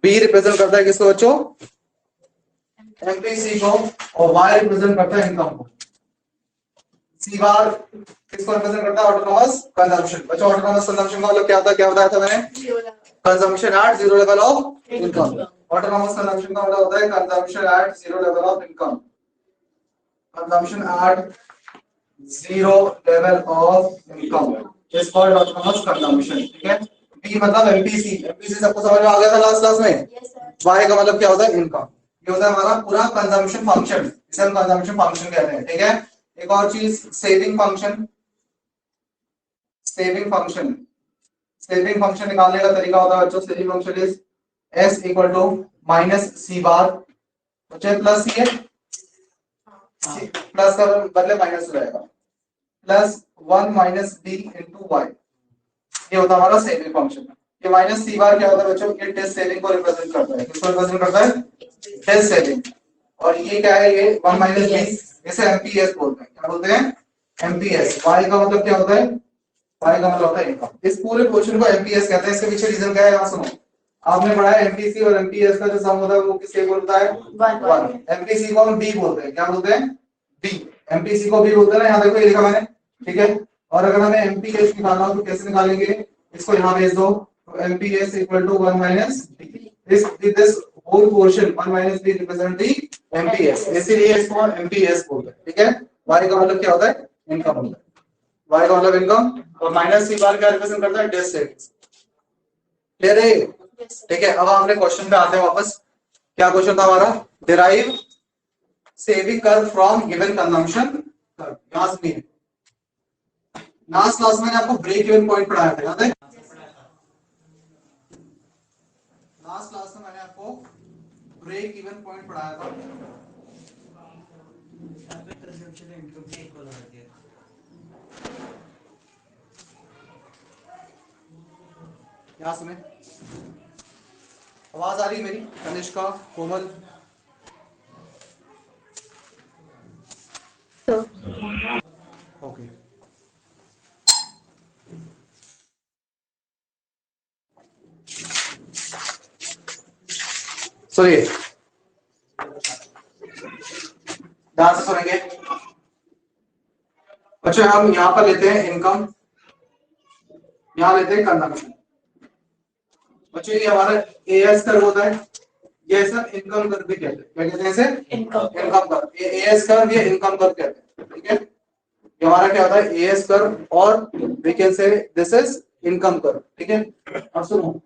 B represent करता है किसको बच्चों, एमपीसी को, और वाई रिप्रेजेंट करता है इनकम को। सी बार किसको रिप्रेजेंट करता है, ऑटोनोमस कंजम्पशन। बच्चों ऑटोनोमस कंजम्पशन का मतलब क्या होता है, क्या बताया था मैंने, consumption at zero level of income. Autonomous consumption का मतलब होता है consumption at zero level of income, consumption at zero level of income is called autonomous consumption. ठीक है, बी मतलब एमपीसी। एमपीसी सबको समझ में आ गया था लास्ट क्लास में। वाई का मतलब क्या होता है, इनकम। ये होता है हमारा पूरा कंजम्पशन फंक्शन, इसे हम कंजम्पशन फंक्शन कहते हैं। ठीक है, एक और चीज saving function. Saving function, saving function निकालने का तरीका होता है बच्चों, saving function is S equal to minus C bar, बच्चे प्लस सी है, प्लस का बदले माइनस हो जाएगा, plus 1 minus B into Y. ये होता है हमारा सेविंग फंक्शन। ये माइनस सी बार क्या होता है बच्चों, ये टेस्ट सेविंग को रिप्रेजेंट करता है। किसको रिप्रेजेंट करता है, टेस्ट सेविंग। और ये क्या है, ये 1 माइनस बी, इसे एमपीएस बोलते हैं। क्या बोलते हैं, एमपीएस। वाई का मतलब क्या होता है, वाई का मतलब होता है इनकम। इस पूरे क्वेश्चन को एमपीएस कहते हैं। इसके पीछे रीजन क्या है, यहाँ सुनो। आपने पढ़ा है एमपीसी और एमपीएस का जो सम होता है वो किससे बोलता है, 1। एमपीसी को हम बी बोलते हैं। क्या बोलते हैं, बी। एमपीसी को बी बोलते हैं ना, यहाँ देखो ये लिखा मैंने। ठीक है, और अगर हमें एमपीएस निकालना हो तो कैसे निकालेंगे, इसको यहाँ भेज दो, तो MPS equal to 1 minus B. This whole portion 1 minus B represent the MPS, इसीलिए इसको एमपीएस बोलते हैं। ठीक है, वाई का मतलब क्या होता है, इनकम होता है। वाई का मतलब इनकम, और माइनस सी बार क्या रिप्रेजेंट करता है, डेट सेविंग्स। क्लियर है। ठीक है, अब हम अपने क्वेश्चन पे आते हैं वापस। क्या क्वेश्चन था हमारा, derive saving curve from given consumption curve. यहां से लास्ट क्लास में आपको ब्रेक इवन पॉइंट पढ़ाया था, याद है। लास्ट क्लास में मैंने आपको ब्रेक इवन पॉइंट पढ़ाया था। यहां सुने, आवाज आ रही है मेरी, कनिष्का, कोमल। ओके, सुनिए ध्यान से सुनेंगे बच्चों। हम यहां पर लेते हैं इनकम, यहां लेते हैं कंजम्पशन। बच्चों ये हमारा एएस कर्व होता है, ये सर इनकम कर्व भी कहते हैं। क्या कहते हैं इसे, इनकम कर्व। ये एएस कर्व, ये इनकम कर्व कहते हैं। ठीक है, ये हमारा क्या होता है, एएस कर्व, और we can say this is income curve. ठीक है, अब सुनो,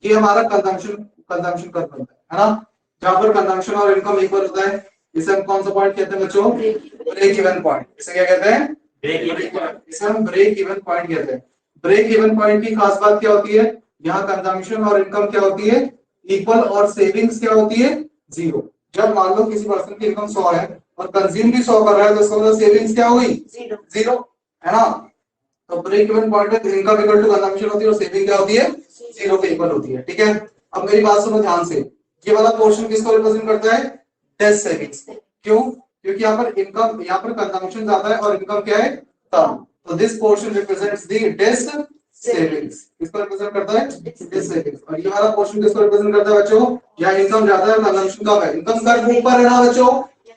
ये हमारा कंजम्पशन कंजम्पशन कर्व बनता है ना, जहां पर कंजम्पशन और इनकम इक्वल होता है। इसे हम कौन सा पॉइंट कहते हैं बच्चों, ब्रेक इवन पॉइंट। इसे क्या कहते हैं, ब्रेक इवन पॉइंट। इसे हम ब्रेक इवन पॉइंट कहते हैं। ब्रेक इवन पॉइंट की खास बात क्या होती है, यहाँ कंजम्पशन और इनकम क्या होती है, इक्वल, और सेविंग्स क्या होती है, 0। जब मान लो किसी पर्सन की इनकम 100 है और कंज्यूम भी 100 कर रहा है, तो इसका मतलब सेविंग्स क्या हुई, 0, है ना। तो ब्रेक इवन पॉइंट में इनकम इक्वल टू कंजम्पशन होती है और सेविंग क्या होती है, 0 के इक्वल होती है। ठीक है, अब मेरी बात सुनो ध्यान से। ये वाला पोर्शन किसको रिप्रेजेंट करता है, डेस सेविंग्स। क्यों, क्योंकि यहाँ पर इनकम, यहाँ पर कंजम्पशन ज्यादा है और इनकम क्या है, कम। तो this portion represents the dissavings. किसको रिप्रेजेंट करता है, डेस सेविंग्स। और ये वाला पोर्शन किसको रिप्रेजेंट करता है बच्चों, यहाँ इनकम ज्यादा है, कंजम्पशन कम है। इनकम कर्व ऊपर है ना बच्चों,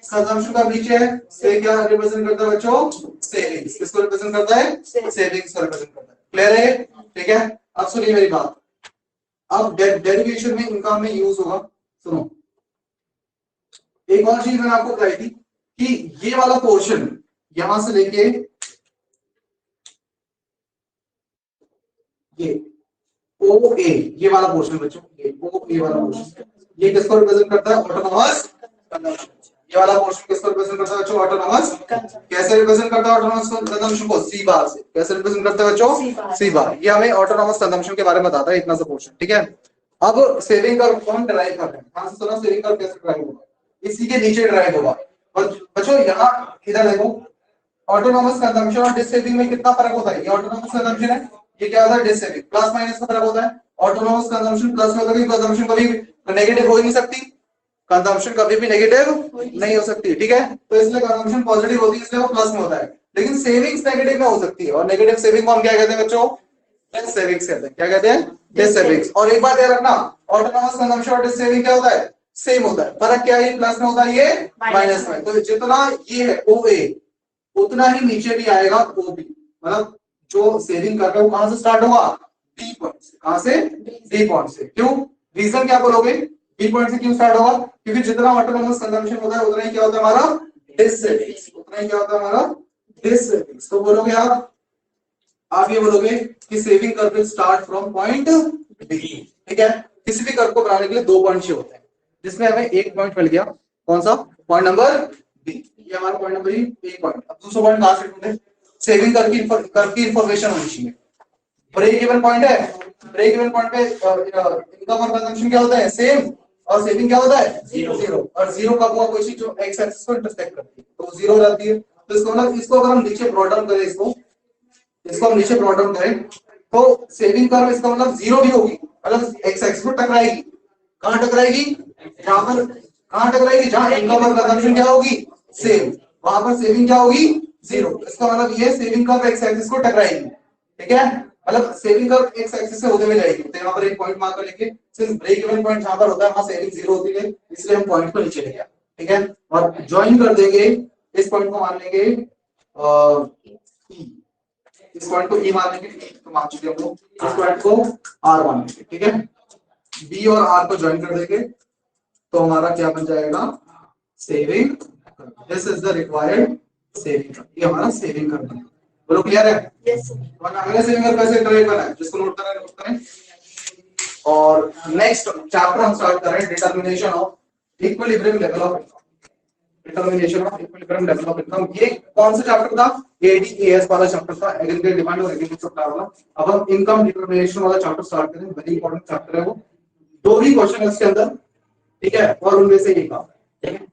कंजम्पशन का नीचे है, से क्या रिप्रेजेंट करता है बच्चों, सेविंग्स। किसको रिप्रेजेंट करता है, सेविंग्स को रिप्रेजेंट करता है। क्लियर है, ठीक है। अब सुनिए मेरी बात, अब डेरिवेशन में इनकम में यूज होगा। सुनो, एक और चीज मैंने आपको बताई थी कि ये वाला पोर्शन यहां से लेके ये ओ ए, ये वाला पोर्शन बच्चों, ये ओ ए वाला पोर्शन, ये किसको रिप्रेजेंट करता है, ऑटोनोमस कंजम्पशन। ये वाला पोर्शन किसको रिप्रेजेंट करता है बच्चों, ऑटोनोमस। कैसे रिप्रेजेंट करता है ऑटोनोमस कंजम्पशन को, सी बार से। कैसे रिप्रेजेंट करता है बच्चों, सी बार। ये हमें ऑटोनोमस कंजम्पशन के बारे में बताता है, इतना सा पोर्शन। ठीक है, अब सेविंग कर्व कौन ड्राइव कर रहे हैं, कहां से सुना, सेविंग कर्व कैसे ड्राइव होगा, इसी के नीचे ड्राइव होगा। बच्चों यहाँ इधर देखो, ऑटोनोमस कंजम्पशन और डिस सेविंग में कितना फर्क होता है। ये ऑटोनोमस कंजम्पशन है, ये क्या होता है, डिस सेविंग। प्लस माइनस का फर्क होता है। ऑटोनोमस कंजम्पशन प्लस में होता है, कंजम्पशन कभी नेगेटिव हो ही नहीं सकती, कंजम्पशन कभी भी नेगेटिव नहीं हो सकती। ठीक है, तो इसलिए कंजम्पशन पॉजिटिव होती है, इसलिए वो प्लस में होता है। लेकिन सेविंग्स नेगेटिव में हो सकती है, और नेगेटिव सेविंग को हम क्या कहते हैं बच्चों, डेस सेविंग्स कहते हैं। क्या कहते हैं, डेस सेविंग्स। और एक बात याद रखना, ऑटोनॉमस कंजम्पशन और सेविंग क्या होता है, सेम होता है। फर्क क्या है, प्लस में होता है, ये माइनस में। तो जितना ये है ओ ए उतना ही नीचे भी आएगा ओ बी। मतलब जो सेविंग कर रहे हो कहां से स्टार्ट होगा, बी पॉइंट से। कहां से, बी पॉइंट से। क्यों, रीजन क्या बोलोगे, बी पॉइंट से क्यों स्टार्ट होगा, क्योंकि जितना ऑटोनॉमस कंजम्पशन होता है उतना ही क्या होता है हमारा डिससेविंग्स, उतना ही क्या होता है हमारा डिससेविंग्स। तो बोलोगे आप ये बोलोगे कि saving curve will start from point B. ठीक है, किसी भी कर्व को बनाने के लिए 2 पॉइंट चाहिए होते हैं, जिसमें हमें एक पॉइंट मिल गया, कौन सा, पॉइंट नंबर बी। ये हमारा पॉइंट नंबर एक पॉइंट। अब दूसरा पॉइंट कहां से ढूंढे, सेविंग कर्व की इंफॉर्मेशन होनी चाहिए। ब्रेक इवन पॉइंट है, ब्रेक इवन पॉइंट पे इनकम और कंजम्पशन क्या होता है, सेम, और सेविंग क्या होता है, जीरो। और जीरो कब हुआ, कोई चीज जो एक्स एक्सिस को इंटरसेक्ट करती है तो जीरो रहती है। तो इसको मतलब इसको अगर हम नीचे ब्रॉट डाउन करें, इसको हम नीचे ब्रॉट डाउन करें तो सेविंग कर्व इसका मतलब जीरो भी होगी, मतलब एक्स एक्सिस को टकराएगी। कहां टकराएगी, जहां पर, कहां टकराएगी, जहां इनकम और कंजम्पशन क्या होगी, सेम, वहां पर सेविंग क्या होगी, जीरो। इसका मतलब ये सेविंग कर्व एक्स एक्सिस को टकराएगी। ठीक है, मतलब सेविंग कर्व एक्स एक्सिस से होते हुए जाएगी। तो यहाँ पर एक पॉइंट मार्क कर लेंगे, सिंस ब्रेक इवन पॉइंट जहां पर होता है वहां सेविंग जीरो होती है, इसलिए हम पॉइंट को नीचे ले गया। ठीक है, और ज्वाइन कर देंगे, इस पॉइंट को मान लेंगे इस पॉइंट को ई मान लेंगे, तो मान चुके हम लोग, इस पॉइंट को आर मान लेंगे। ठीक है, बी और आर को ज्वाइन कर देंगे तो हमारा क्या बन जाएगा, saving. This is the required saving, ये हमारा सेविंग करना है। बोलो क्लियर है, यस सर। अगले सेविंग कर कैसे क्रिएट करना है, जिसको नोट करना है नोट करें। और नेक्स्ट चैप्टर हम स्टार्ट करें, determination of equilibrium level of income. Determination of equilibrium level of income, ये कौन सा चैप्टर था, एडीएएस वाला चैप्टर था, एग्रीगेट डिमांड और एग्रीगेट सप्लाई वाला। अब हम इनकम डिटरमिनेशन वाला चैप्टर स्टार्ट करें, वेरी इंपॉर्टेंट चैप्टर है वो, 2 ही क्वेश्चन है इसके अंदर। ठीक है, और उनमें से एक काम है। ठीक है,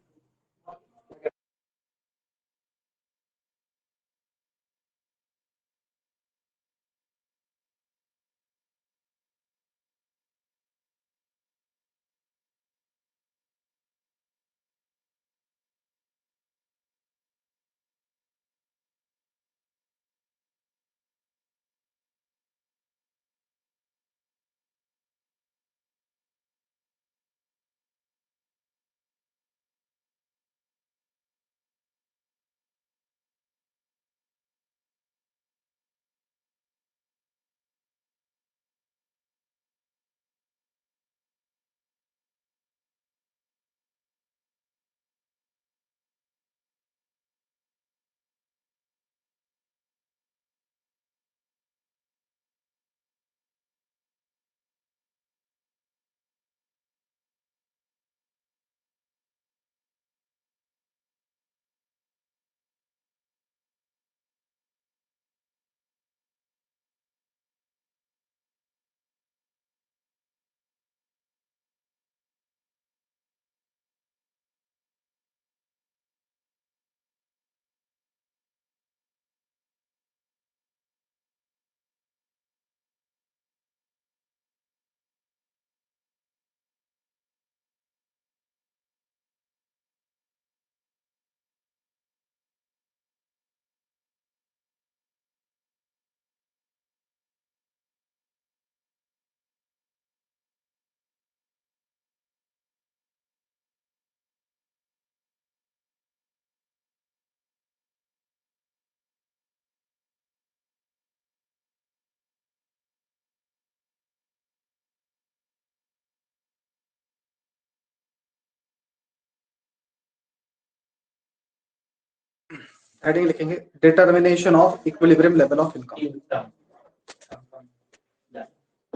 हेडिंग लिखेंगे, determination of equilibrium level of income.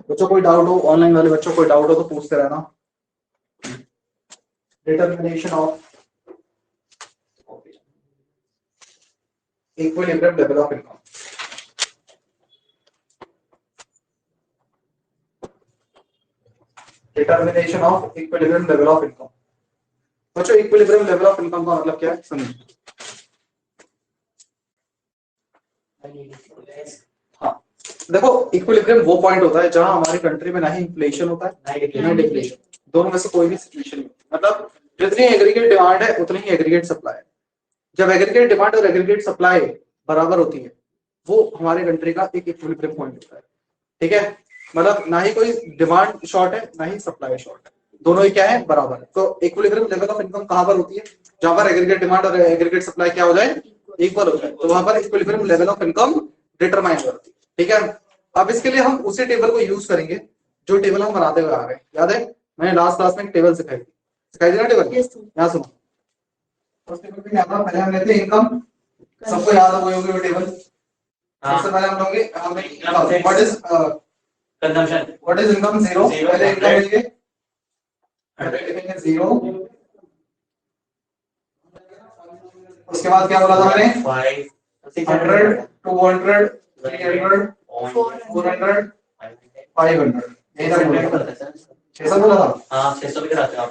बच्चों कोई डाउट हो, ऑनलाइन वाले बच्चों कोई डाउट हो तो पूछते रहना। Determination of equilibrium level of income. Determination of equilibrium level of income. बच्चों इक्विलिब्रियम लेवल ऑफ इनकम का मतलब क्या है, समझिए। हाँ, देखो इक्विलिब्रियम वो पॉइंट होता है जहां हमारी कंट्री में ना ही इन्फ्लेशन होता है ना ही डिफ्लेशन, दोनों में से कोई भी सिचुएशन नहीं। मतलब जितनी एग्रीगेट डिमांड है उतनी ही एग्रीगेट सप्लाई है। जब एग्रीगेट डिमांड और एग्रीगेट सप्लाई बराबर होती है वो हमारे कंट्री का एक इक्विलिब्रियम पॉइंट होता है। ठीक है, मतलब ना ही कोई डिमांड शॉर्ट है ना ही सप्लाई शॉर्ट है, दोनों ही क्या है बराबर है। तो इक्विलिब्रियम लेवल ऑफ इनकम कहां पर होती है? जहां पर एग्रीगेट डिमांड और एग्रीगेट सप्लाई क्या हो जाए, इक्वल हो जाए, तो वहां पर equilibrium level of income determine होती है। ठीक है, अब इसके लिए हम उसी टेबल को यूज करेंगे जो टेबल हम बनाते हुए आ रहे हैं। याद है मैंने लास्ट क्लास में एक टेबल सिखाई थी ना टेबल, यहाँ सुनो। उस टेबल पे क्या था, पहले हम लेते इनकम, सबको याद होगी वो टेबल। सबसे पहले हम लोग what is consumption, what is income, zero, पहले इनकम लेंगे, लिखेंगे जीरो। उसके बाद क्या बोला था मैंने, 100, 200, 300, 400, 500, यही सब बोला था, 600 बोला था। हाँ 600 भी कराते हैं आप,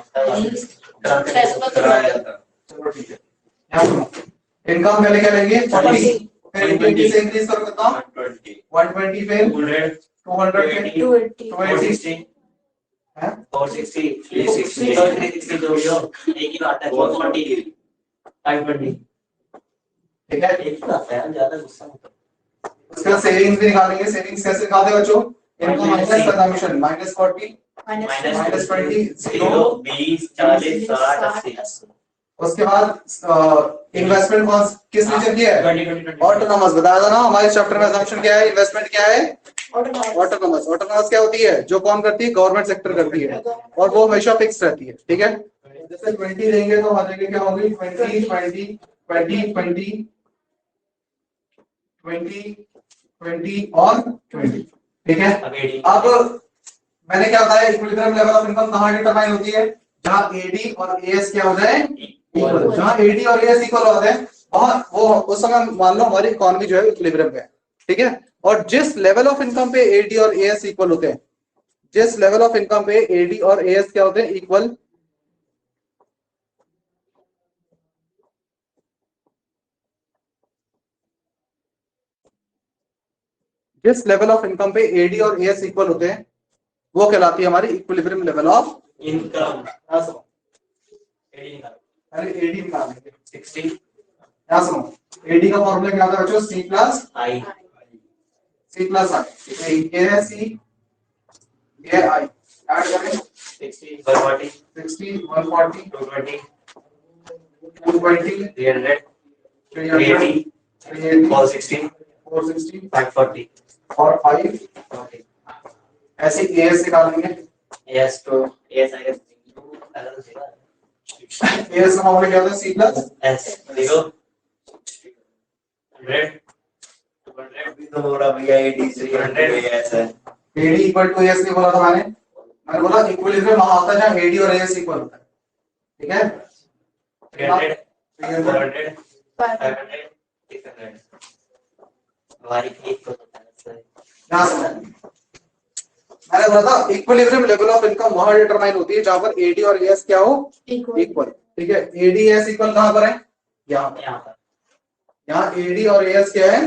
चलो ठीक है। यहाँ सुनो, इनकम पहले क्या लेंगे 40, फिर 20 से इंक्रीज करो कितना 120, फिर 200, 280 है 460, 360, 360 जोड़ियो एक ही बात है 440, 520। ठीक है, एक ही बात है, ज्यादा गुस्सा मत करो। उसके बाद सेविंग्स भी निकालेंगे। सेविंग्स कैसे निकालते हैं बच्चों, income minus consumption, minus 40, minus 20, 0, 20, 40, 60, 80। उसके बाद इन्वेस्टमेंट कॉस्ट किस रीजन की है, ऑटोनॉमस। बताया था ना हमारे चैप्टर में असम्पशन क्या है, इन्वेस्टमेंट क्या है, ऑटोनॉमस। ऑटोनॉमस क्या होती है, जो कौन करती है, गवर्नमेंट सेक्टर करती है, और वो हमेशा फिक्स रहती है। ठीक है, जैसे 20 देंगे तो आ जाएगी क्या होगी 20, 20, 20, 20, 20, 20 और 20। ठीक है, अब मैंने क्या बताया, इक्विलिब्रियम लेवल ऑफ इनकम कहां डिटरमाइन होती है, जहां एडी और एएस क्या हो जाए इक्वल, जहां एडी और एएस इक्वल होते हैं वहां वो उस समय मान लो हमारी इकोनॉमी जो है इक्विलिब्रियम पे है। ठीक है, और जिस लेवल ऑफ इनकम पे एडी और एएस इक्वल होते हैं, जिस लेवल ऑफ इनकम पे एडी और एएस क्या होते हैं इक्वल, जिस लेवल ऑफ इनकम पे एडी और एएस इक्वल होते हैं वो कहलाती है हमारी इक्विलिब्रियम लेवल ऑफ इनकम। अरे एडी निकालेंगे 60, यहाँ सुनो, एडी का फॉर्मूला क्या होता है बच्चों, सी प्लस आई, सी प्लस आई, ये है सी, ये आई, ऐड करें 60, 140, 60, 140, 220, 220, 300, 380, 460, 460, 540 और 540। ऐसे एएस निकालेंगे, एएस तो एएस आएगा एएस का फॉर्मूला क्या होता है, सी प्लस एस, 0, 100, 200 भी तो बोला भैया, एडी 300 एएस है, एडी इक्वल टू एएस नहीं बोला था मैंने बोला इक्विलिब्रियम वहां होता है जहां एडी और एएस इक्वल होता है। ठीक है, 300, 400, 500, 600 हमारी एक होता है। यहां से मैंने बोला था इक्विलिब्रियम लेवल ऑफ इनकम वहां डिटरमाइन होती है जहां पर एडी और एएस क्या हो इक्वल। ठीक है, एडी एएस इक्वल कहां पर है, यहाँ पर, यहाँ एडी और एएस क्या है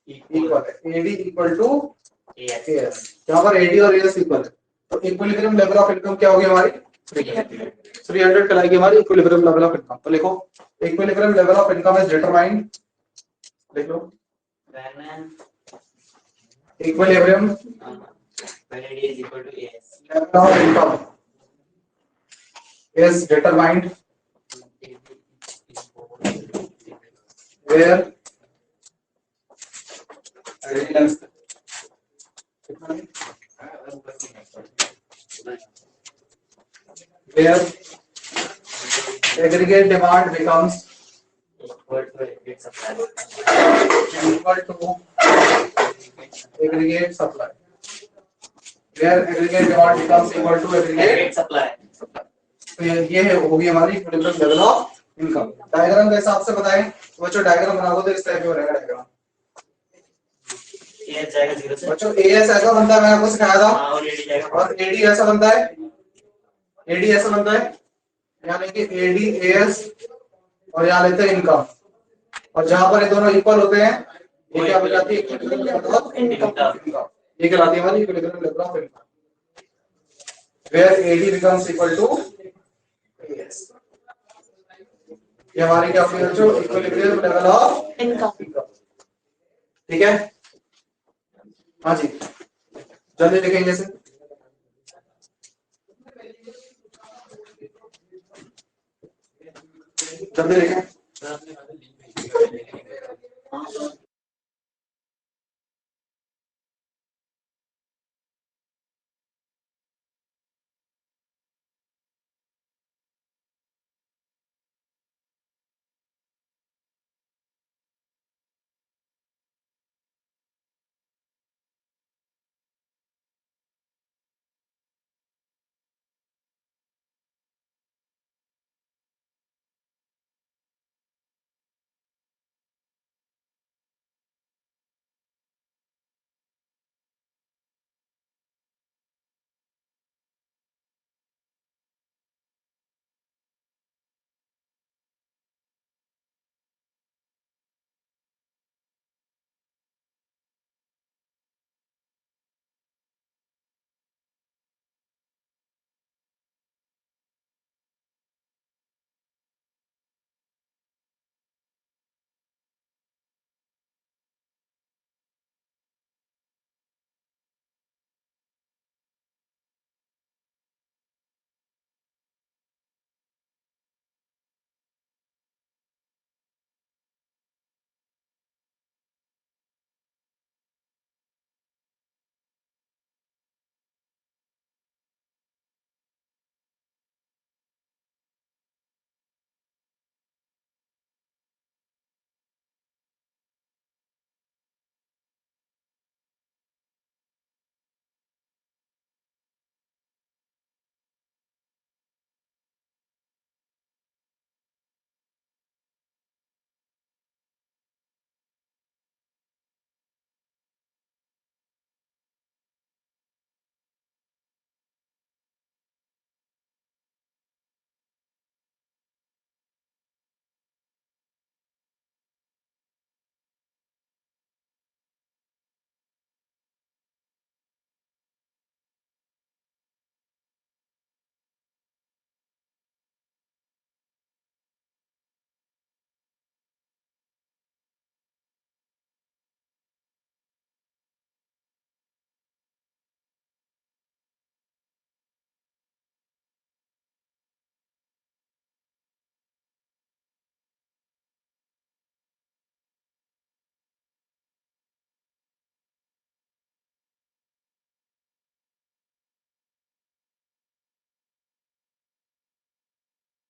इक्वल है, एडी इक्वल टू एएस, यहाँ पर एडी और एएस इक्वल है, तो इक्विलिब्रियम लेवल ऑफ इनकम क्या होगी हमारी 300 कहलाएगी हमारी इक्विलिब्रियम लेवल ऑफ इनकम। तो लिखो equilibrium level of income is determined, लिख लो equilibrium when AD is equal to AS, level of income is determined where aggregate demand becomes equal to aggregate supply, where aggregate demand becomes equal to aggregate supply। तो ये है होगी हमारी equilibrium level of income. Diagram के हिसाब से बताएं तो बच्चों डायग्राम बना दो तो इस टाइप में बनेगा डायग्राम। एएस जाएगा 0 से, बच्चों एएस ऐसा बनता है, मैंने आपको सिखाया था, और एडी ऐसा बनता है, एडी ऐसा बनता है, यानी कि एडी एएस और यहाँ लेते हैं इनकम, और जहां पर ये दोनों इक्वल होते हैं ये क्या हो जाती है इक्विलिब्रियम लेवल ऑफ इनकम। ये कहलाती है हमारी equilibrium level of income where AD becomes equal to AS। ये हमारी क्या होगी बच्चों, इक्विलिब्रियम लेवल ऑफ इनकम। ठीक है, हाँ जी, जल्दी लिखेंगे इसे। जल्दी लिखें।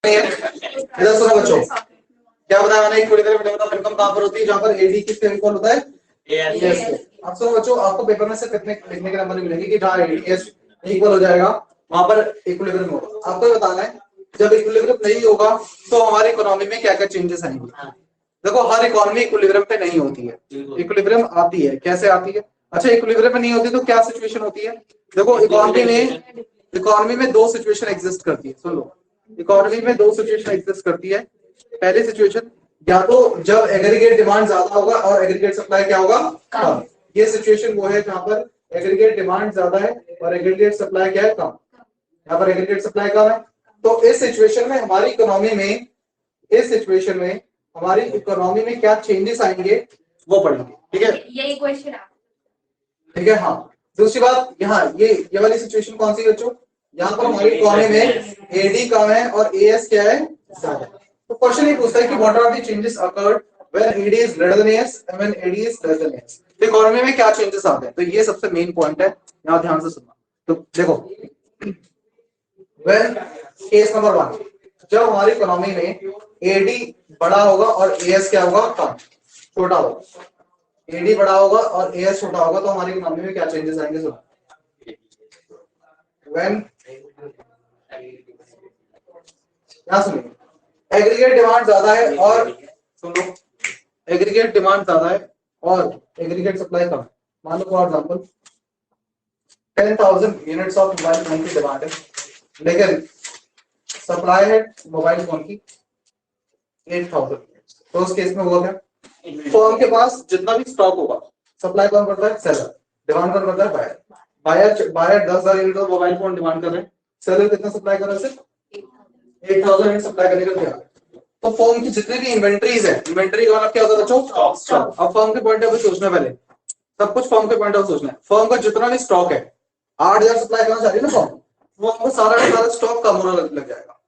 इधर सुनो बच्चों, क्या बताया मैंने, इक्विलिब्रियम ऑफ इनकम कहां पर होती है, जहां पर एडी किसके इक्वल होता है, एएस के। अब सुनो बच्चों, आपको पेपर में से कितने लिखने के नंबर मिलेंगे कि जहां एडीएस इक्वल हो जाएगा वहां पर इक्विलिब्रियम होगा। आपको बताना है जब इक्विलिब्रियम नहीं होगा तो हमारी इकोनॉमी में क्या क्या चेंजेस आएंगे। देखो हर इकोनॉमी इक्विलिब्रियम पे नहीं होती है, इक्विलिब्रियम आती है, कैसे आती है। अच्छा इक्विलिब्रियम पे नहीं होती तो क्या सिचुएशन होती है। देखो इकोनॉमी में दो सिचुएशन एग्जिस्ट करती है, सुन लो, इकोनॉमी में दो सिचुएशन एग्जिस्ट करती है। पहली सिचुएशन या तो जब एग्रीगेट डिमांड ज्यादा होगा और एग्रीगेट सप्लाई क्या होगा, कम। ये सिचुएशन वो है जहां पर एग्रीगेट डिमांड ज्यादा है और एग्रीगेट सप्लाई क्या है, कम। यहाँ पर एग्रीगेट सप्लाई कम है, तो इस सिचुएशन में हमारी इकोनॉमी में, इस सिचुएशन में हमारी इकोनॉमी में क्या चेंजेस आएंगे वो पढ़ेंगे, ठीक है। यही क्वेश्चन है, ठीक है। हाँ, दूसरी बात यहाँ ये वाली सिचुएशन कौन सी है बच्चों, यहाँ पर हमारी इकोनॉमी में एडी कम है और एएस क्या है, ज्यादा है। तो क्वेश्चन ये पूछता है कि what are the changes occurred when AD is greater than AS and when AD is less than AS. तो इकोनॉमी में क्या चेंजेस आते हैं, तो ये सबसे मेन पॉइंट है, यहाँ ध्यान से सुनना। तो देखो व्हेन केस नंबर 1, जब हमारी इकोनॉमी में एडी बड़ा होगा और एएस क्या होगा, कम, छोटा होगा। एडी बड़ा होगा और एएस छोटा होगा तो हमारी इकोनॉमी में क्या चेंजेस आएंगे, सुनो। व्हेन यहाँ सुनिए, एग्रीगेट डिमांड ज्यादा है और सुनो, एग्रीगेट डिमांड ज्यादा है और एग्रीगेट सप्लाई कम है। मान लो for example 10,000 units of mobile phone की डिमांड है, लेकिन सप्लाई है मोबाइल फोन की 8,000। तो उस केस में हुआ क्या, फर्म के पास जितना भी स्टॉक होगा, सप्लाई कौन करता है, सेलर, डिमांड कौन करता है, बायर। बायर 10,000 यूनिट का मोबाइल फोन डिमांड कर रहे हैं, सेलर कितना सप्लाई कर रहा है, सिर्फ 8,000 यूनिट सप्लाई करने का तैयार। तो फर्म की जितनी भी इन्वेंटरीज है, इन्वेंटरी का मतलब क्या होता है बच्चों, स्टॉक। अब फर्म के पॉइंट ऑफ व्यू सोचना, पहले सब कुछ फर्म के पॉइंट ऑफ व्यू सोचना है। फर्म का जितना भी स्टॉक है 8,000 सप्लाई करना चाह रही है ना फॉर्म, वो हमको सारा का सारा स्टॉक कम होना लग जाएगा,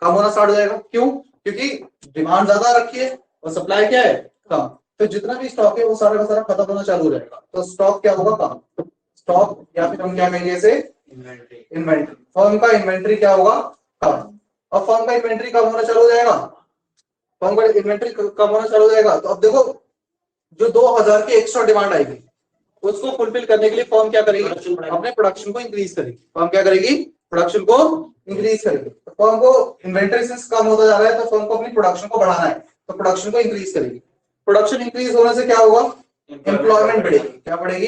कम होना स्टार्ट हो जाएगा। क्यों? क्योंकि डिमांड ज्यादा रखी है और सप्लाई क्या है, कम। तो जितना भी स्टॉक है वो सारा का सारा खत्म होना चालू हो जाएगा, तो स्टॉक क्या होगा, कम। स्टॉक या फिर हम क्या कहेंगे इसे, इन्वेंट्री। फर्म का इन्वेंट्री क्या होगा, कम। अब फर्म का इन्वेंट्री कम होना चालू हो जाएगा, फर्म का इन्वेंट्री कम होना चालू हो जाएगा, तो अब देखो जो 2,000 की एक्स्ट्रा डिमांड आएगी उसको फुलफिल करने के लिए फर्म क्या करेगी, अपने प्रोडक्शन को इंक्रीज करेगी। फर्म क्या करेगी, प्रोडक्शन को इंक्रीज करेगी। तो फर्म को इन्वेंटरी से कम होता जा रहा है, तो फर्म को अपनी प्रोडक्शन को बढ़ाना है, तो प्रोडक्शन को इंक्रीज करेगी। प्रोडक्शन इंक्रीज होने से क्या होगा, एम्प्लॉयमेंट बढ़ेगी। क्या बढ़ेगी,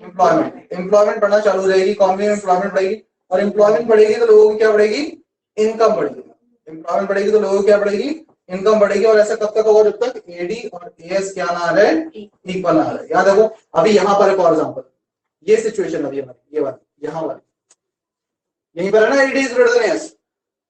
एम्प्लॉयमेंट। एम्प्लॉयमेंट बढ़ना चालू हो जाएगी, इकोनॉमी में एम्प्लॉयमेंट बढ़ेगी, और एम्प्लॉयमेंट बढ़ेगी तो लोगों की क्या बढ़ेगी, इनकम बढ़ेगी। एम्प्लॉयमेंट बढ़ेगी तो लोगों की क्या बढ़ेगी, इनकम बढ़ेगी। और ऐसा कब तक होगा, जब तक एडी और एएस क्या ना आ रहा है, इक्वल आ रहा है। याद रखो, अभी यहां पर फॉर एग्जांपल ये सिचुएशन अभी हमारी, ये वाली यहाँ वाली यहीं पर है ना, AD is greater than AS,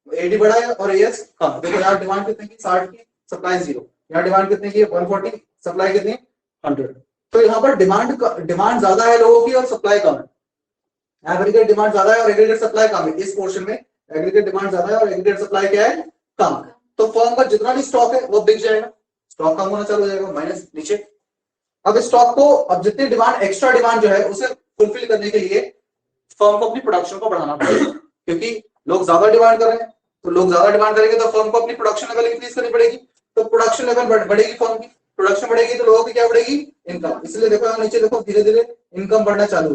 AD बड़ा है और एएस कम। देखो यहाँ डिमांड कितने की, 60 की, सप्लाई 0। यहाँ डिमांड कितने की, 140, सप्लाई कितनी, 100। तो यहाँ पर डिमांड ज्यादा है लोगों की और सप्लाई कम है। एग्रीगेट डिमांड ज्यादा है और एग्रीगेट सप्लाई कम है। इस पोर्शन में एग्रीगेट डिमांड ज्यादा है और एग्रीगेट सप्लाई क्या है, कम। तो फर्म का जितना भी स्टॉक है वो बिक जाएगा, स्टॉक कम होना चालू हो जाएगा, माइनस नीचे। अब स्टॉक को, अब जितनी डिमांड, एक्स्ट्रा डिमांड जो है उसे फुलफिल करने के लिए फर्म को अपनी प्रोडक्शन को बढ़ाना पड़ेगा, क्योंकि लोग ज्यादा डिमांड कर रहे हैं। तो लोग ज्यादा डिमांड करेंगे तो फर्म को अपनी प्रोडक्शन लेवल इंक्रीज करनी पड़ेगी। तो प्रोडक्शन लेवल बढ़ेगी, फर्म की प्रोडक्शन बढ़ेगी तो लोगों की क्या बढ़ेगी, इनकम। इसलिए देखो यहाँ नीचे देखो, धीरे धीरे इनकम बढ़ना चालू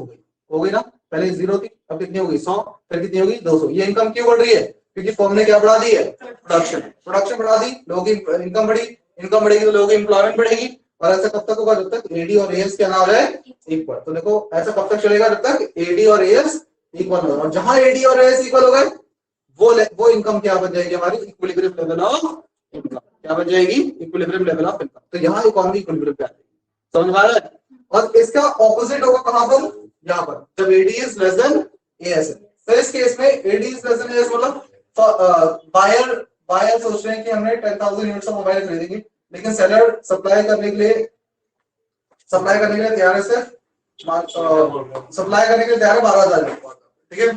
हो गई ना। पहले 0 थी, अब कितनी होगी, 100, फिर कितनी होगी, 200। ये इनकम क्यों बढ़ रही है, क्योंकि फर्म ने क्या बढ़ा दी है, प्रोडक्शन। प्रोडक्शन बढ़ा दी, लोगों की इनकम बढ़ी, इनकम बढ़ेगी तो लोगों की एम्प्लॉयमेंट बढ़ेगी। और ऐसा कब तक होगा, जब तक एडी और एएस क्या ना हो रहा है, इक्वल। तो देखो ऐसा कब तक चलेगा, जब तक एडी और एएस इक्वल होगा। और जहां एडी और एएस इक्वल हो गए, वो इनकम क्या बन जाएगी हमारी, इक्विलिब्रियम लेवल ऑफ इनकम। क्या बन जाएगी, इक्विलिब्रियम लेवल ऑफ इनकम। तो यहाँ इकोनॉमी इक्विलिब्रियम पे आ जाएगी। समझ में आ रहा है? और इसका ऑपोजिट होगा कहां पर, यहाँ पर, जब AD is less than AS. तो इस केस में AD is less than AS मतलब बायर बायर सोच रहे हैं कि हमने 10,000 यूनिट्स ऑफ मोबाइल खरीदेंगे, लेकिन सेलर सप्लाई करने के लिए तैयार है सिर्फ, सप्लाई करने के लिए तैयार है 12,000। ठीक है,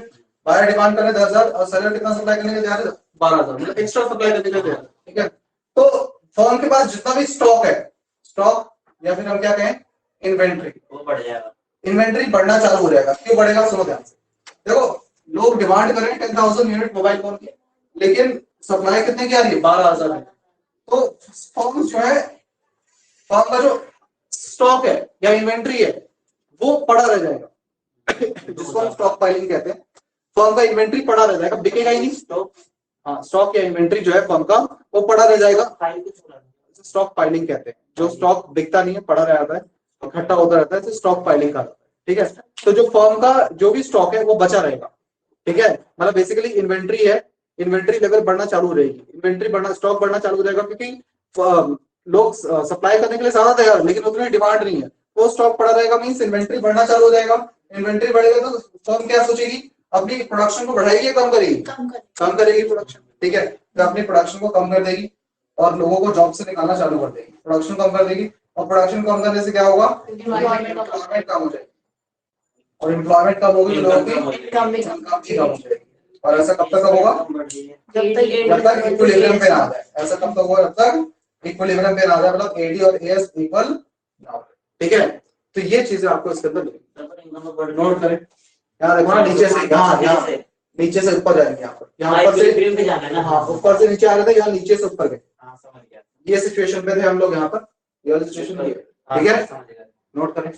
बायर डिमांड कर रहे 10,000 और सेलर कितना सप्लाई करने के लिए तैयार है, 12,000, मतलब एक्स्ट्रा सप्लाई करने के लिए तैयार है। ठीक है, तो फर्म के पास जितना भी स्टॉक है, स्टॉक या फिर हम क्या कहें, इन्वेंट्री, वो बढ़ जाएगा। इन्वेंट्री बढ़ना चालू हो जाएगा। क्यों बढ़ेगा, सुनो ध्यान से। देखो लोग डिमांड कर रहे हैं 10,000 यूनिट मोबाइल फोन की, लेकिन सप्लाई कितने की आ रही है, 12,000 है। तो फर्म जो है, फर्म का जो स्टॉक है या इन्वेंट्री है वो पड़ा रह जाएगा, जिसको हम स्टॉक पाइलिंग कहते हैं। फर्म का इन्वेंट्री पड़ा रह जाएगा, बिकेगा ही नहीं स्टॉक। हाँ, स्टॉक या इन्वेंट्री जो है फर्म का, वो पड़ा रह जाएगा, स्टॉक पाइलिंग कहते हैं। जो स्टॉक बिकता नहीं है, पड़ा रहता है, इकट्ठा होता रहता है, स्टॉक पाइलिंग का। ठीक है, तो जो फर्म का जो भी स्टॉक है वो बचा रहेगा। ठीक है, मतलब बेसिकली इन्वेंट्री है, इन्वेंट्री लेवल बढ़ना चालू हो जाएगी, इन्वेंट्री बढ़ना, स्टॉक बढ़ना चालू हो जाएगा, क्योंकि लोग सप्लाई करने के लिए ज्यादा तैयार है लेकिन उतनी डिमांड नहीं है। वो स्टॉक पड़ा रहेगा, मींस इन्वेंट्री बढ़ना चालू हो जाएगा। इन्वेंट्री बढ़ेगा तो फर्म क्या सोचेगी, अपनी प्रोडक्शन को बढ़ाएगी या कम करेगी, कम करेगी प्रोडक्शन। ठीक है, तो अपनी प्रोडक्शन को कम कर देगी और लोगों को जॉब से निकालना चालू कर देगी, प्रोडक्शन कम कर देगी। और प्रोडक्शन कम करने से क्या होगा, एम्प्लॉयमेंट कम हो जाएगी, और एम्प्लॉयमेंट कम होगी तो लोगों की इनकम भी कम हो जाएगी। और ऐसा कब तक होगा, जब तक इक्विलिब्रियम पे ना आ जाए। ऐसा कब तक होगा, जब तक इक्विलिब्रियम पे ना आ जाए, मतलब एडी और एएस इक्वल ना हो। ठीक है, तो ये चीजें आपको इसके अंदर नोट करें। यहाँ देखो ना, नीचे से यहाँ नीचे से ऊपर जाएंगे, यहाँ ऊपर से, हाँ ऊपर से नीचे आ रहे थे, यहाँ नीचे से ऊपर गए। ये सिचुएशन पे थे हम लोग यहाँ पर, ये वाली सिचुएशन। ठीक है, नोट करें।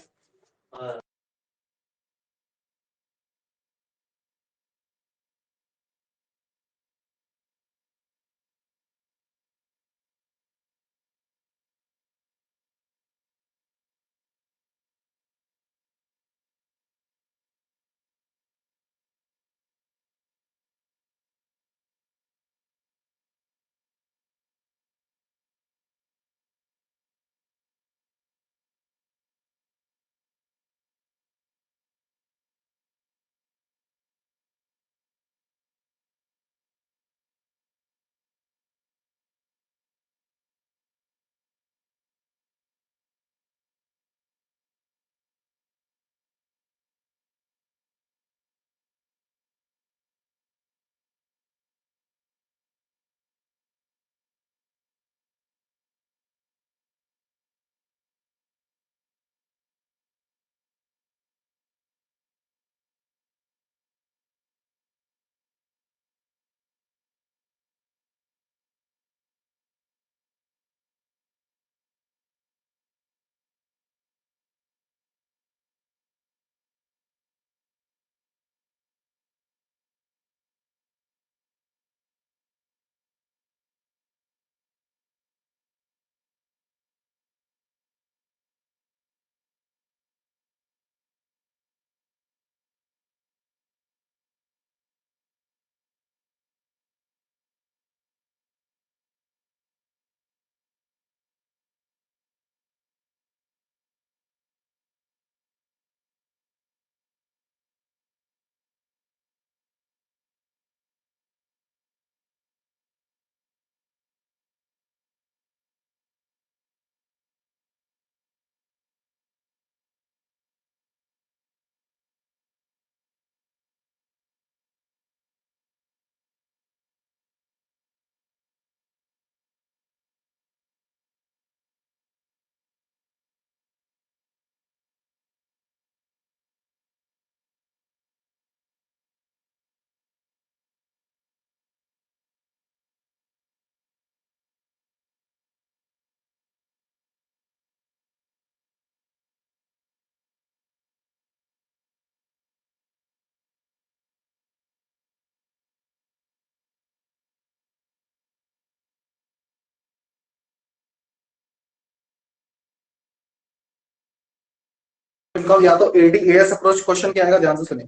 इनकम या तो एडीएएस अप्रोच क्वेश्चन क्या आएगा, ध्यान से सुनिए।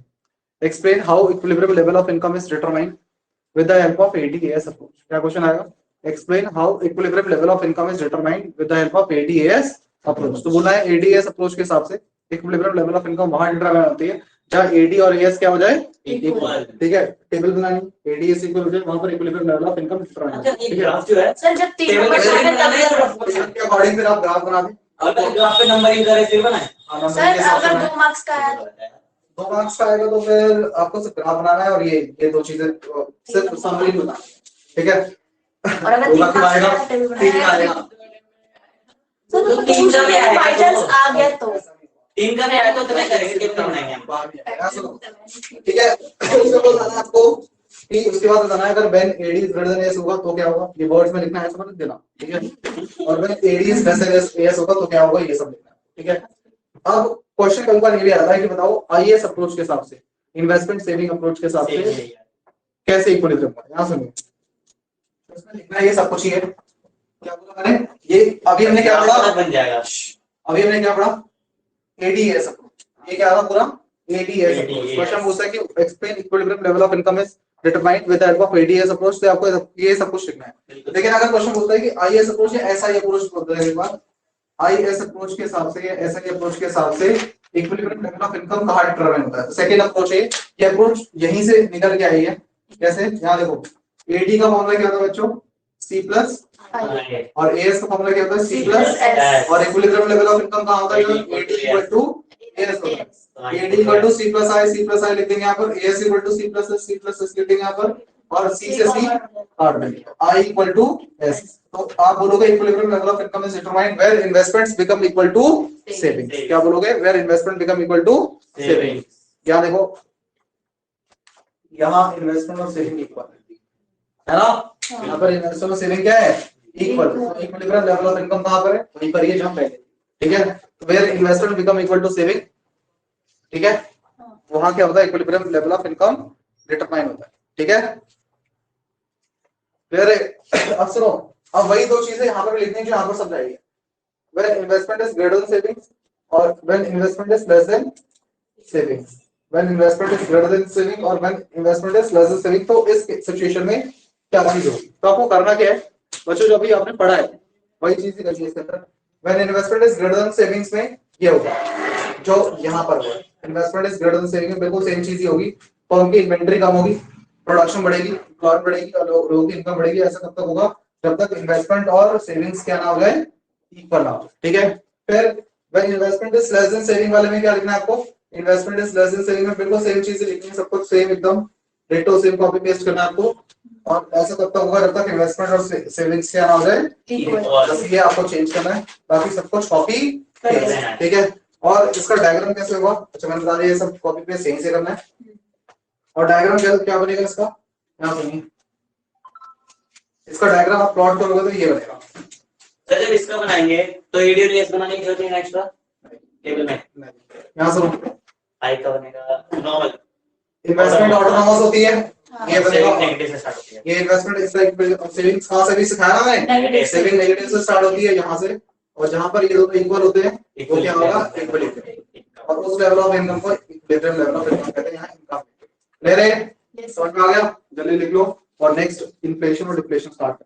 Explain how equilibrium level of income is determined with the help of ADAS approach. क्या क्वेश्चन आएगा? Explain how equilibrium level of income is determined with the help of ADAS approach. तो बोला है एडीएएस अप्रोच के हिसाब से equilibrium level of income वहां determine होती है जहां एडी और एएस क्या हो जाए, इक्वल। ठीक है, टेबल बनानी, एडीएस इक्वल हो जाए, वहां पर equilibrium level of income determine होता है। ठीक है, ग्राफ जो है सर जब तीन नंबर सामने तब के अकॉर्डिंग फिर आप ग्राफ बना दें। अगर ग्राफ पे नंबर इधर है फिर बनाए सर अगर 2 मार्क्स का है 2 मार्क्स का आएगा तो फिर आपको सिर्फ ग्राफ बनाना है और ये दो चीजें सिर्फ समरी बनाना है। ठीक है, और अगर 3 मार्क्स का आएगा 3 का आएगा तो 3 का भी आएगा बाय चांस आ गया तो 3 का नहीं आया तो तुम्हें करेंगे कितना बनाएंगे हम। ठीक है, उसके बाद बताना आपको कि उसके बाद बताना है अगर when AD is greater than S होगा तो क्या होगा, ये वर्ड्स में लिखना है, समझ देना। ठीक है, और when AD is less than S होगा तो क्या होगा, ये सब लिखना है। ठीक है, अब क्वेश्चन कई बार ये भी आता है कि बताओ आईएएस अप्रोच के हिसाब से, इन्वेस्टमेंट सेविंग अप्रोच के हिसाब से कैसे इक्विलिब्रियम होगा। यहां सुनिए, इसमें लिखना है ये सब कुछ ही है। क्या बोला मैंने, ये अभी हमने क्या पढ़ा, बन जाएगा। अभी हमने क्या पढ़ा, एडीएस अप्रोच। ये क्या था पूरा, एडीएस अप्रोच। क्वेश्चन पूछता है कि explain equilibrium level of income is determined with the help of ADS approach. तो आपको ये सब कुछ लिखना है। लेकिन अगर क्वेश्चन बोलता है कि आईएएस अप्रोच या एसआई अप्रोच बोलता है, एक बार आईएएस अप्रोच के हिसाब से या एसआई अप्रोच के हिसाब से इक्विलिब्रियम लेवल ऑफ इनकम कहां डिटरमाइन होता है। सेकंड अप्रोच है, ये अप्रोच यहीं से निकल के आई है। कैसे, यहां देखो, एडी का फॉर्मूला क्या होता है बच्चों, सी प्लस, और एएस का फॉर्मूला क्या होता है, सी प्लस एस। और इक्विलिब्रियम लेवल ऑफ इनकम कहां होता है, एडी इक्वल टू एएस होता है। AD equal to C plus I लिख देंगे यहां पर, AS equal to C plus S लिख देंगे यहां पर, और सी से सी काट देंगे, आई इक्वल टू एस। तो आप बोलोगे equilibrium level of income is determined where investments become equal to savings. क्या बोलोगे, where investment become equal to savings. क्या देखो, यहाँ इन्वेस्टमेंट और सेविंग इक्वल है ना, यहाँ पर इन्वेस्टमेंट और सेविंग क्या है, इक्वल। तो इक्विलिब्रियम लेवल ऑफ इनकम कहां पर है, वहीं पर ये जहां पहले। ठीक है, where investment become equal to saving. ठीक है, वहां क्या होता है, equilibrium level of income determine होता है। ठीक है, फिर अब सुनो, अब वही दो चीजें यहाँ पर लिखने की, यहाँ पर समझाइए। When investment is greater than savings और when investment is less than savings, when investment is greater than saving और when investment is less than saving, तो इस सिचुएशन में क्या चीज होगी। तो आपको करना क्या है बच्चों, जो अभी आपने पढ़ा है वही चीज करिए इसके अंदर। when investment is greater than savings में ये होगा जो यहाँ पर हुआ, investment is greater then saving में बिल्कुल सेम चीज ही होगी। फर्म की इन्वेंटरी कम होगी, प्रोडक्शन बढ़ेगी, इकॉनमी बढ़ेगी और लोगों की इनकम बढ़ेगी। ऐसा कब तक होगा, जब तक इन्वेस्टमेंट और सेविंग्स क्या ना हो जाए, इक्वल ना हो। ठीक है, फिर when investment is less then saving वाले में क्या लिखना है आपको, investment is less then saving में बिल्कुल सेम चीजें लिखनी है, सब कुछ सेम एकदम डिटो सेम कॉपी पेस्ट करना है आपको। और ऐसा तब तक होगा जब तक इन्वेस्टमेंट और सेविंग्स क्या ना हो जाए, बस ये आपको चेंज करना है, बाकी सब कुछ कॉपी पेस्ट। ठीक है, और इसका डायग्राम कैसे होगा, अच्छा मैंने बता दिया, ये सब कॉपी पेस्ट सही से करना है। और डायग्राम क्या बनेगा इसका, यहाँ सुनिए, इसका डायग्राम आप प्लॉट करोगे तो ये बनेगा। सर जब इसका बनाएंगे तो एडी और एस बनाने की जरूरत है एक्स्ट्रा टेबल में। यहाँ सुनो, आई का बनेगा नॉर्मल, इन्वेस्टमेंट ऑटोनॉमस होती है, ये बनेगा नेगेटिव से स्टार्ट होती है। ये इन्वेस्टमेंट इस लाइक सेविंग्स कहां से भी सिखाया ना मैंने, सेविंग नेगेटिव से स्टार्ट होती है यहाँ से, और जहां पर ये दोनों इक्वल होते हैं वो क्या होगा, इक्वल। और उस लेवल ऑफ इनकम को इक्विलिब्रियम लेवल ऑफ इनकम कहते हैं। यहाँ इनकम ले रहे, समझ में आ गया, जल्दी लिख लो। और नेक्स्ट इन्फ्लेशन और डिफ्लेशन स्टार्ट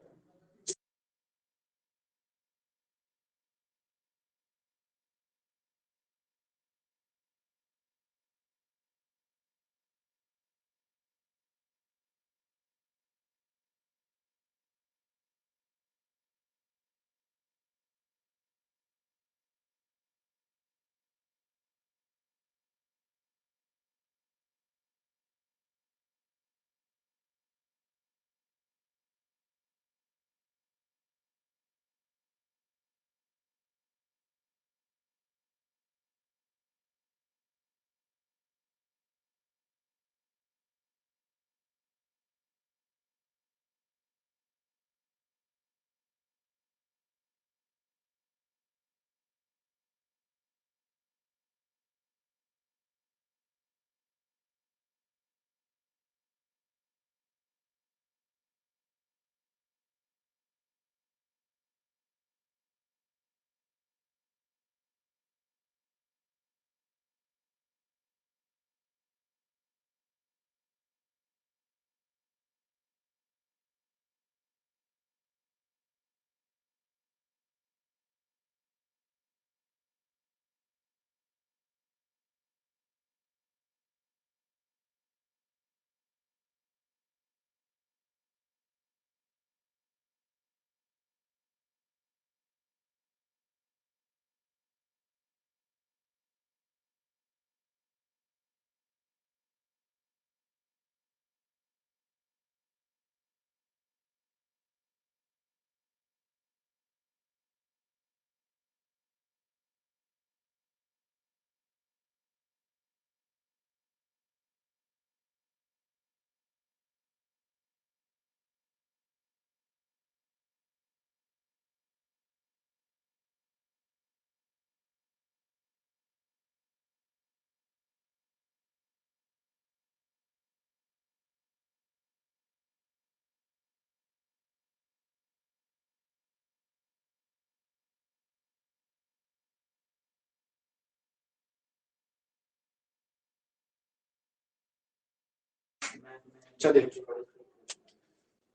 चलिए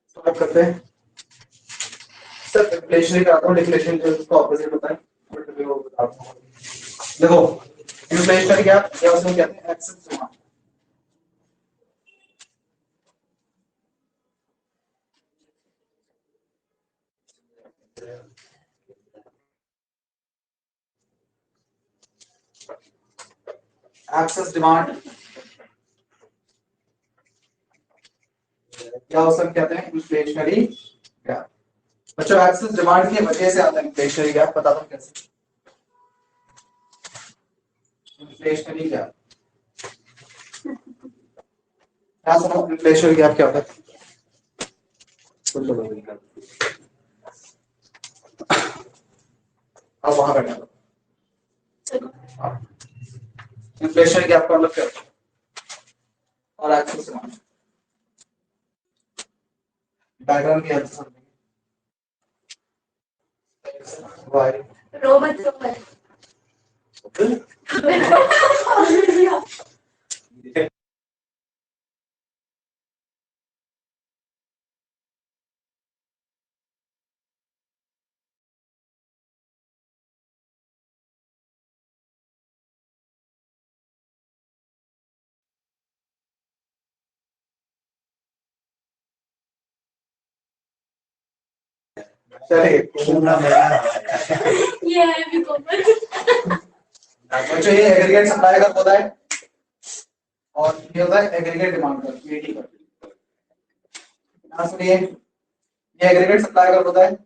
स्टार्ट करते हैं सर। इन्फ्लेशन कराता हूँ, डिफ्लेशन जो इसका ऑपोजिट होता है वो बताता हूँ। देखो इन्फ्लेशन क्या या उसमें कहते हैं एक्सेस डिमांड। एक्सेस डिमांड क्या उसे कहते हैं इन्फ्लेशनरी गैप। बच्चों एक्सेस डिमांड की वजह से आता है इन्फ्लेशनरी गैप, बताता हूँ कैसे। इन्फ्लेशनरी गैप क्या सुनो, इन्फ्लेशनरी गैप क्या होता है? अब वहां बैठा इन्फ्लेशनरी गैप का मतलब क्या होता है और एक्सेस डिमांड डायग्राम की हेल्प से वाई रोबोट चलिए ये है भी कॉमन। बच्चों ये एग्रीगेट सप्लाई का होता है और ये होता है एग्रीगेट डिमांड का, एटी का। सुनिए ये एग्रीगेट सप्लाई का होता है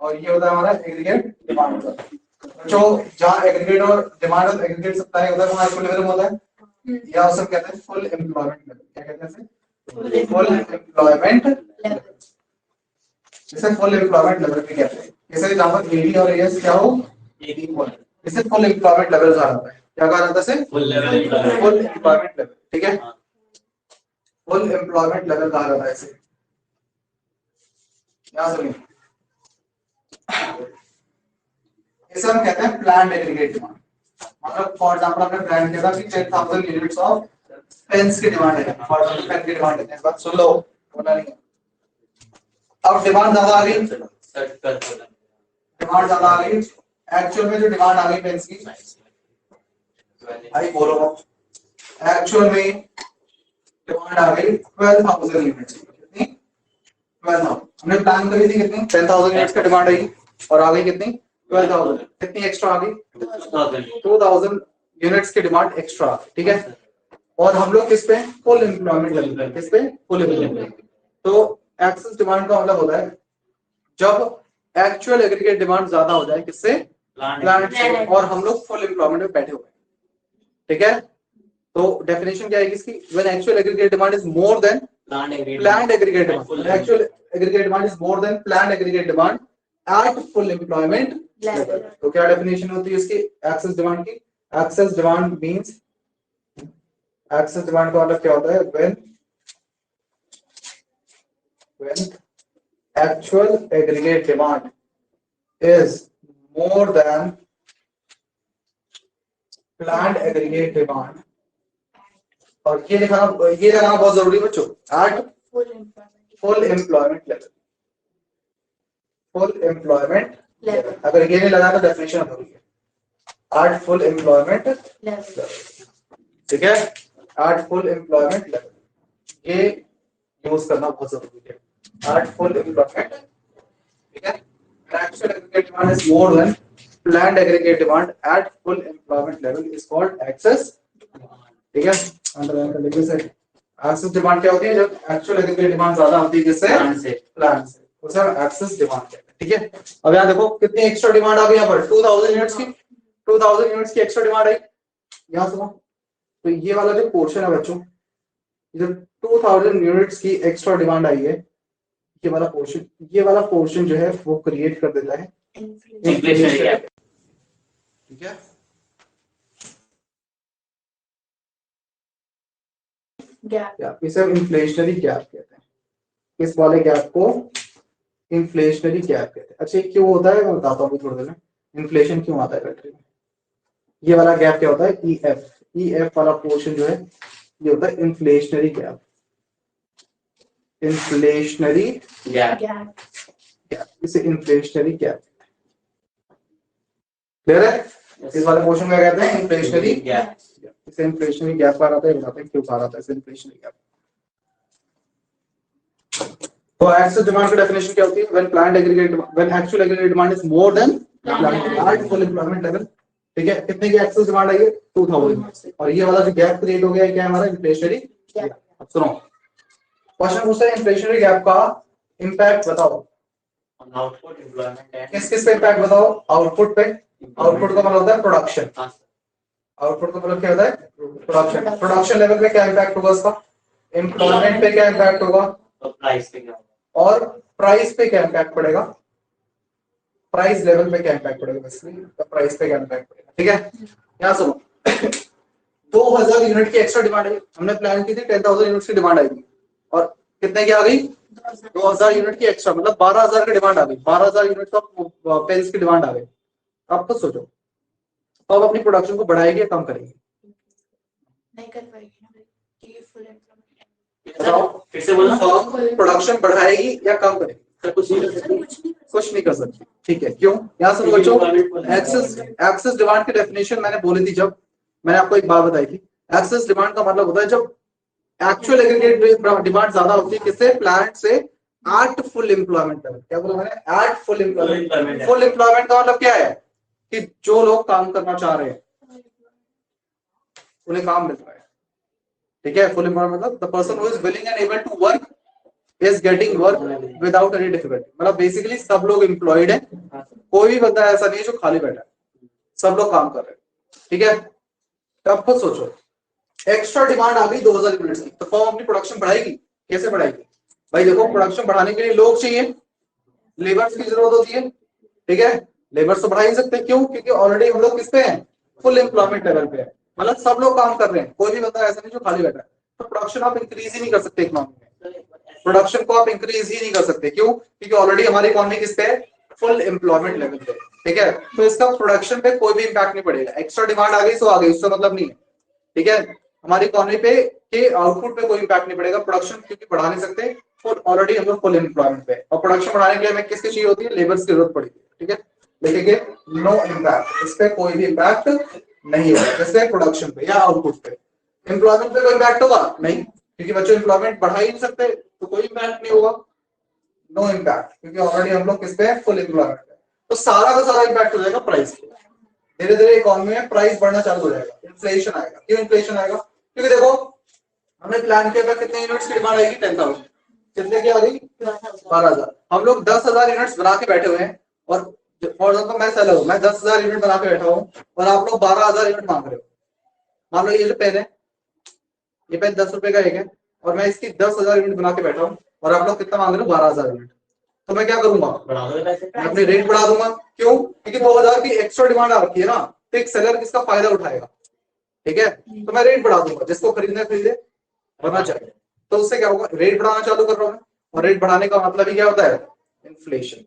और ये होता है हमारा एग्रीगेट डिमांड का। बच्चों जहाँ एग्रीगेट और डिमांड और एग्रीगेट सप्लाई होता है वहाँ इक्विलिब्रियम होता है या उसे कहते हैं फुल एम्प्लॉयमेंट लेवल। क्या कहते हैं? Full employment level. इसे फुल एम्प्लॉयमेंट लेवल भी कहते हैं। जैसे जहाँ पर एडी और एएस क्या हो इक्वल, इसे फुल एम्प्लॉयमेंट लेवल कहा जाता है। क्या कहा जाता है? Full employment level. ठीक है, फुल एम्प्लॉयमेंट लेवल कहा जाता है इसे। यहाँ सुनिए इसे हम कहते हैं प्लान्ड एग्रीगेट डिमांड। मतलब फॉर एग्जांपल आपने प्लान किया था कि 10,000 यूनिट्स ऑफ पेन्स की डिमांड है, फॉर एग्जांपल पेन की डिमांड है। इस बात सुन लो, बोला नहीं। अब डिमांड ज्यादा आ गई, डिमांड ज्यादा आ गई, एक्चुअल में जो डिमांड आ गई पेन्स की भाई बोलो, एक्चुअल में डिमांड आ गई 12,000 यूनिट्स। कितनी? 12,000। हमने प्लान करी थी कितनी? 10,000 यूनिट्स की डिमांड आई और आ गई कितनी? 12,000। कितनी एक्स्ट्रा आ गई? 2,000 यूनिट्स की डिमांड एक्स्ट्रा। ठीक है, और हम लोग किस पे? फुल एम्प्लॉयमेंट लेवल पे। किस पे? Full employment. तो एक्सेस डिमांड का मतलब होता है जब एक्चुअल एग्रीगेट डिमांड ज्यादा हो जाए किससे? प्लांट से, और हम लोग फुल एम्प्लॉयमेंट में बैठे हुए हैं। ठीक है, तो डेफिनेशन क्या है इसकी? When actual aggregate demand is more than planned aggregate demand, actual aggregate demand is more than planned aggregate demand at full employment level। तो क्या डेफिनेशन होती है इसकी एक्सेस डिमांड की? Excess demand means, access demand का मतलब क्या होता है? when actual aggregate demand is more than planned aggregate demand, और ये लिखाना, ये लगाना बहुत जरूरी है बच्चों, at full employment level। Full employment level, अगर ये नहीं लगा तो डेफिनेशन अधूरी है। at full employment level। ठीक है, at full employment level ये यूज करना बहुत जरूरी है। at full employment, ठीक है, actual aggregate demand is more than planned aggregate demand at full employment level is called excess demand। ठीक है, अंडरलाइन कर लीजिए सर। एक्सेस डिमांड क्या होती है? जब एक्चुअल एग्रीगेट डिमांड ज्यादा होती है किससे? प्लान से, उसे हम एक्सेस डिमांड कहते हैं। ठीक है, अब यहाँ देखो कितनी एक्स्ट्रा डिमांड आ गई यहाँ पर? 2,000 यूनिट्स की, 2,000 यूनिट्स की एक्स्ट्रा डिमांड आई। यहाँ सुनो, तो ये वाला जो पोर्शन है बच्चों, जब 2,000 यूनिट्स की एक्स्ट्रा डिमांड आई है, ये वाला पोर्शन जो है वो क्रिएट कर देता है इन्फ्लेशन गैप। ठीक है, गैप, इसे हम इन्फ्लेशनरी गैप कहते हैं। इस वाले गैप को इन्फ्लेशनरी गैप कहते हैं। अच्छा क्यों होता है मैं बताता हूँ थोड़ी देर में, इन्फ्लेशन क्यों आता है कंट्री में। ये वाला गैप क्या होता है? ईएफ वाला पोर्शन जो है ये होता है इन्फ्लेशनरी गैप। Inflationary gap. इसे इन्फ्लेशनरी गैप। क्लियर है? इस वाले क्वेश्चन में कहते हैं इन्फ्लेशनरी गैप। इसे इन्फ्लेशनरी गैप कहा जाता है, बताते हैं क्यों कहा जाता है इसे इन्फ्लेशनरी गैप। तो एक्सेस डिमांड की डेफिनेशन क्या होती है? When planned aggregate, when actual aggregate demand is more than planned full employment level. ठीक है, कितने की एक्सेस डिमांड आई है? 2000। और ये वाला जो गैप क्रिएट हो गया है क्या है हमारा? Inflationary gap. अब सुनो, क्वेश्चन पूछता है इन्फ्लेशनरी गैप का इंपैक्ट बताओ। आउटपुट एम्प्लॉयमेंट है, किस किस पे इंपैक्ट बताओ? आउटपुट पे। आउटपुट का मतलब होता है प्रोडक्शन। आउटपुट का मतलब क्या होता है? प्रोडक्शन। प्रोडक्शन लेवल पे क्या इंपैक्ट होगा उसका? एम्प्लॉयमेंट पे क्या इंपैक्ट होगा? प्राइस पे क्या होगा? और प्राइस पे क्या इंपैक्ट पड़ेगा? प्राइस लेवल पे क्या इंपैक्ट पड़ेगा? बेसिकली प्राइस पे क्या इंपैक्ट पड़ेगा। ठीक है, यहाँ सुनो 2000 यूनिट की एक्स्ट्रा डिमांड है, हमने प्लान की थी 10,000 यूनिट की डिमांड आएगी और कितने की आ गई? 2000 यूनिट की एक्स्ट्रा, मतलब 12,000 की डिमांड आ गई। 12,000 यूनिट का पेन्स की डिमांड आ गई। आप खुद सोचो, तो अब अपनी प्रोडक्शन को बढ़ाएगी या कम करेगी? नहीं कर पाएगी ना, कि फुल एम्प्लॉयमेंट। बताओ फिर से बोलना। प्रोडक्शन बढ़ाएगी या कम करेगी? कुछ नहीं कर सकती। कुछ नहीं कर सकती। ठीक है, क्यों? यहाँ से बच्चों एक्सेस डिमांड की डेफिनेशन मैंने बोली थी, जब मैंने आपको एक बात बताई थी। एक्सेस डिमांड का मतलब होता है जब एक्चुअल एग्रीगेट डिमांड ज्यादा होती है, किससे? प्लांट से एट फुल एम्प्लॉयमेंट लेवल। क्या बोला मैंने? At full employment. Full employment का मतलब क्या है? कि जो लोग काम करना चाह रहे हैं उन्हें काम मिल रहा है। ठीक है, फुल एम्प्लॉयमेंट मतलब the person who is willing and able to work is getting work without any difficulty. मतलब बेसिकली सब लोग एम्प्लॉयड है, कोई भी बंदा ऐसा नहीं है जो खाली बैठा है, सब लोग काम कर रहे हैं। ठीक है, तो आप खुद सोचो, एक्स्ट्रा डिमांड आ गई 2000 यूनिट्स की, तो फर्म अपनी प्रोडक्शन बढ़ाएगी? कैसे बढ़ाएगी भाई? देखो, प्रोडक्शन बढ़ाने के लिए लोग चाहिए, लेबर्स की जरूरत होती है। ठीक है, लेबर्स तो बढ़ा ही सकते हैं, क्यों? क्योंकि ऑलरेडी हम लोग किस पे हैं? फुल एम्प्लॉयमेंट लेवल पे है, मतलब सब लोग काम कर रहे हैं, कोई भी बंदा ऐसा नहीं जो खाली बैठा है। तो प्रोडक्शन आप इंक्रीज ही नहीं कर सकते इकोनॉमी में, प्रोडक्शन को आप इंक्रीज ही नहीं कर सकते। क्यों? क्योंकि ऑलरेडी हमारी इकोनॉमी किस पे है? फुल एम्प्लॉयमेंट लेवल पे। ठीक है, तो इसका प्रोडक्शन पे कोई भी इंपैक्ट नहीं पड़ेगा। एक्स्ट्रा डिमांड आ गई सो आ गई, उसका मतलब नहीं है। ठीक है, हमारी इकोनॉमी पे के आउटपुट पे कोई इंपैक्ट नहीं पड़ेगा। प्रोडक्शन क्योंकि बढ़ा नहीं सकते, ऑलरेडी हम लोग फुल एम्प्लॉयमेंट पे, और प्रोडक्शन बढ़ाने के लिए हमें किसकी चाहिए होती है? लेबर्स की जरूरत पड़ेगी। ठीक है, लिखेंगे नो इम्पैक्ट, इस पे कोई भी इम्पैक्ट नहीं होगा। जैसे प्रोडक्शन पे या आउटपुट पे। एम्प्लॉयमेंट पे कोई इम्पैक्ट होगा? नहीं, क्योंकि बच्चों एम्प्लॉयमेंट बढ़ा ही नहीं सकते, तो कोई इम्पैक्ट नहीं होगा। नो इम्पैक्ट, क्योंकि ऑलरेडी हम लोग किस पे? फुल एम्प्लॉयमेंट पे। तो सारा का सारा इम्पैक्ट हो जाएगा प्राइस पे। धीरे धीरे इकोनॉमी में प्राइस बढ़ना चालू हो जाएगा, इन्फ्लेशन आएगा। क्यों इन्फ्लेशन आएगा? क्योंकि देखो, हमने प्लान किया था कितने यूनिट्स की डिमांड आएगी? 10,000। कितने की आ गई? 12,000। हम लोग 10,000 यूनिट्स बना के बैठे हुए हैं, और फॉर एग्जाम्पल मैं सेलर हूं, मैं 10,000 यूनिट बना के बैठा हूं और आप लोग 12,000 यूनिट मांग रहे हो। मान लो ये जो पेन है, ये पेन 10 रुपए का एक है, और मैं इसकी 10,000 यूनिट बना के बैठा हूँ, और आप लोग कितना मांग रहे हो? 12,000 यूनिट। तो मैं क्या करूंगा? मैं अपनी रेट बढ़ा दूंगा। क्यों? क्योंकि 2,000 की एक्स्ट्रा डिमांड आ रखी है ना, तो एक सेलर इसका फायदा उठाएगा। ठीक है, तो मैं रेट बढ़ा दूंगा, जिसको खरीदना खरीदे, वरना चाहिए। तो उससे क्या होगा? रेट बढ़ाना चालू कर रहा हूं मैं, और रेट बढ़ाने का मतलब ही क्या होता है? इन्फ्लेशन।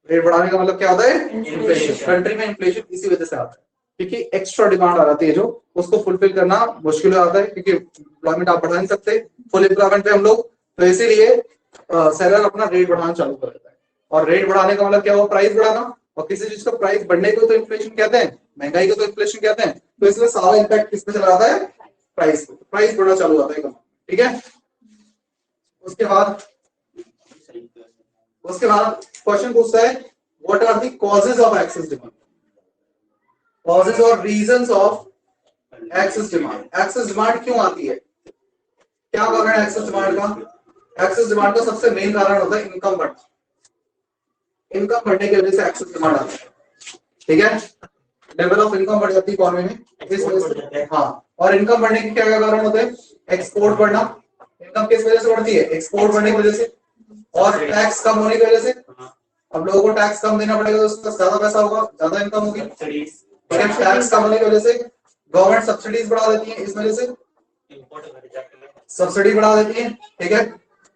रेट बढ़ाने का मतलब क्या होता है? इन्फ्लेशन। कंट्री में इन्फ्लेशन इसी वजह से आता है, क्योंकि एक्स्ट्रा डिमांड आ जाती है, जो उसको फुलफिल करना मुश्किल हो जाता है, क्योंकि एम्प्लॉयमेंट आप बढ़ा नहीं सकते फुल एम्प्लॉयमेंट पे हम लोग, तो इसीलिए सेलर अपना रेट बढ़ाना चालू कर देता है। और रेट बढ़ाने का मतलब क्या हुआ? प्राइस बढ़ाना। और किसी चीज का प्राइस बढ़ने को तो इन्फ्लेशन कहते हैं, महंगाई को तो इन्फ्लेशन कहते हैं। तो इसलिए सारा इम्पैक्ट किस पे चला जाता है? प्राइस पे। प्राइस बढ़ना चालू होता है। ठीक है, उसके बाद क्वेश्चन पूछता है what are the causes of excess demand? Causes और reasons of excess demand. Excess demand क्यों आती है? क्या कारण है एक्सेस डिमांड का? एक्सेस डिमांड का सबसे मेन कारण होता है इनकम बढ़ना। इनकम बढ़ने की वजह से एक्सेस डिमांड आती है। ठीक है, लेवल ऑफ इनकम बढ़ जाती है इकोनॉमी में, इस वजह से। हाँ, और इनकम बढ़ने के क्या क्या कारण होते हैं? एक्सपोर्ट बढ़ना। इनकम किस वजह से बढ़ती है? एक्सपोर्ट बढ़ने की वजह से। और टैक्स कम होने की वजह से। अब लोगों को टैक्स कम देना पड़ेगा, तो उसका ज्यादा पैसा होगा, ज्यादा इनकम होगी। टैक्स कम होने की वजह से गवर्नमेंट सब्सिडीज बढ़ा देती है, इस वजह से सब्सिडी बढ़ा देती है। ठीक है,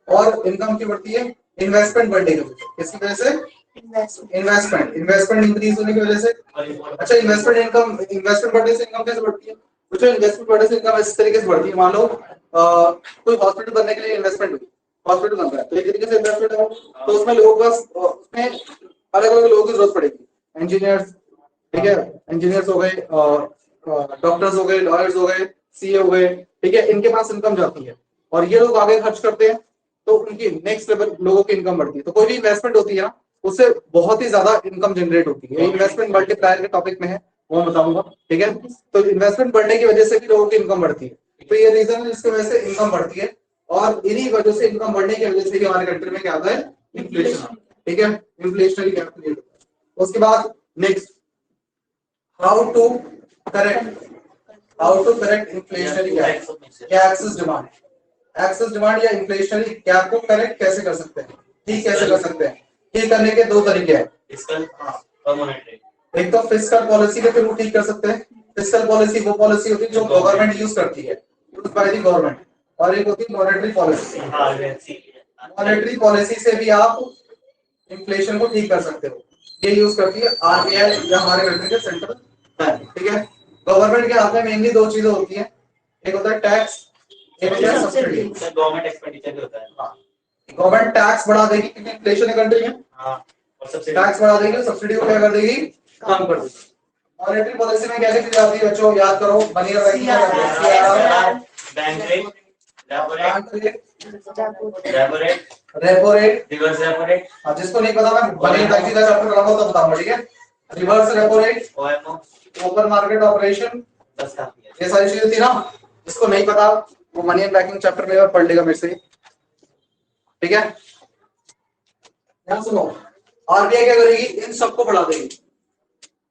और इनकम की बढ़ती है इन्वेस्टमेंट बढ़ने की वजह से। इसकी वजह से इन्वेस्टमेंट इंक्रीज होने की वजह से। अच्छा, इन्वेस्टमेंट बढ़ने से इनकम कैसे बढ़ती है? कुछ इन्वेस्टमेंट बढ़ने से इनकम इस तरीके से बढ़ती है। मान लो कोई हॉस्पिटल बनने के लिए इन्वेस्टमेंट हुई, हॉस्पिटल बन रहा है, तो एक तरीके से इन्वेस्टमेंट है, तो उसमें लोगों का उसमें अलग अलग लोगों की जरूरत पड़ेगी, इंजीनियर्स, ठीक है, इंजीनियर्स हो गए, डॉक्टर्स हो गए, लॉयर्स हो गए, सीए हो गए, ठीक है, इनके पास इनकम जाती है और ये लोग आगे खर्च करते हैं तो उनकी नेक्स्ट लेवल लोगों की इनकम बढ़ती है। तो कोई भी इन्वेस्टमेंट होती है ना उससे बहुत ही ज्यादा इनकम जनरेट होती है। इन्वेस्टमेंट मल्टीप्लायर के टॉपिक में है, वो मैं बताऊंगा, ठीक है। तो इन्वेस्टमेंट बढ़ने की वजह से भी लोगों की इनकम बढ़ती है, तो ये रीजन है जिसकी वजह से इनकम बढ़ती है और इन्हीं वजह से इनकम बढ़ने की वजह से हमारे कंट्री में क्या आता है, इन्फ्लेशन, ठीक है, इन्फ्लेशनरी गैप क्रिएट होता है। उसके बाद next, how to correct inflationary gap या एक्सेस डिमांड। एक्सेस डिमांड या इन्फ्लेशनरी गैप को करेक्ट कैसे कर सकते हैं, ठीक कैसे कर सकते हैं? ठीक करने के दो तरीके हैं, फिस्कल और मॉनेटरी। एक तो फिस्कल पॉलिसी के थ्रू ठीक कर सकते हैं। फिस्कल पॉलिसी वो पॉलिसी होती है जो गवर्नमेंट यूज करती है, यूज बाय द गवर्नमेंट, और एक होती है मॉनेटरी पॉलिसी। मॉनेटरी पॉलिसी से भी आप इन्फ्लेशन को ठीक कर सकते हो, ये यूज करती है आरबीआई या हमारे कंट्री के सेंट्रल बैंक, ठीक है। गवर्नमेंट के हाथ में मेनली दो चीजें होती हैं, एक होता है टैक्स, एक होता है सब्सिडी। गवर्नमेंट एक्सपेंडिचर भी होता है। हाँ, गवर्नमेंट टैक्स बढ़ा देगी क्योंकि इन्फ्लेशन है कंट्री में, और सब्सिडी टैक्स बढ़ा देगी, सब्सिडी को क्या कर देगी, कम कर देगी। मॉनेटरी पॉलिसी में क्या लिखी जाती है बच्चों, याद करो, money bank rate, repo rate, reverse repo rate, जिसको नहीं पता मैं मनी बैंकिंग का चैप्टर पढ़ाऊंगा तो बताऊंगा, ठीक है। Reverse repo rate, OMO, open market operation, बस काफी है। ये सारी चीजें थी ना, जिसको नहीं पता वो मनी एंड बैंकिंग चैप्टर में पढ़ लेगा मेरे से, ठीक है। ध्यान सुनो, आरबीआई क्या करेगी, इन सबको बढ़ा देगी,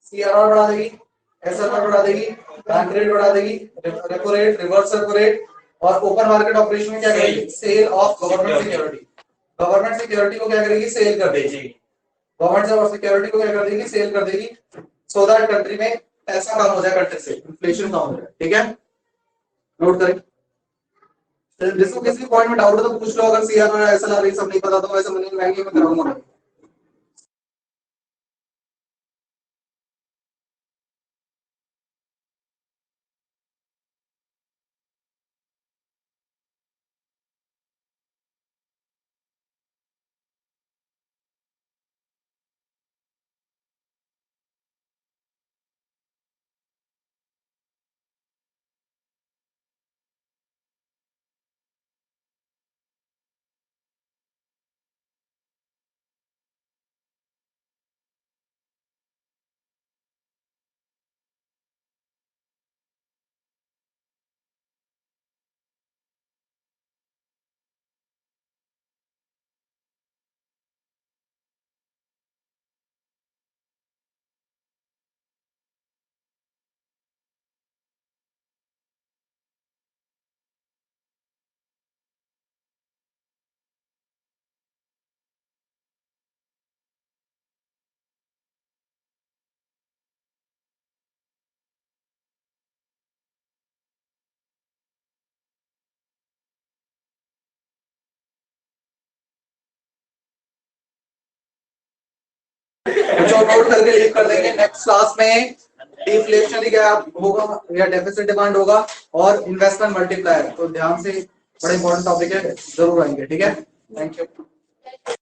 सीआरआर बढ़ा देगी, एसआरआर बढ़ा देगी, बैंक रेट बढ़ा देगी, repo rate, reverse repo rate, और ओपन मार्केट ऑपरेशन में क्या करेगी, sale of government security. Government security को क्या करेगी, सेल कर देगी। गवर्नमेंट सिक्योरिटी को क्या कर देगी, सेल कर देगी, सो दैट कंट्री में पैसा कम हो जाए, कंट्री से इन्फ्लेशन कम हो जाए, ठीक है। नोट करें, जिसको किसी पॉइंट में डाउट है तो पूछ लो, अगर सीआरआर एसएलआर ये सब नहीं पता तो वैसे मनी बैंकिंग में कराऊंगा। जो नोट करके लीव कर देंगे, नेक्स्ट क्लास में डिफ्लेशनरी गैप होगा या डेफिसिट डिमांड होगा और इन्वेस्टमेंट मल्टीप्लायर, तो ध्यान से बड़े इंपॉर्टेंट टॉपिक है, जरूर आएंगे, ठीक है। Thank you.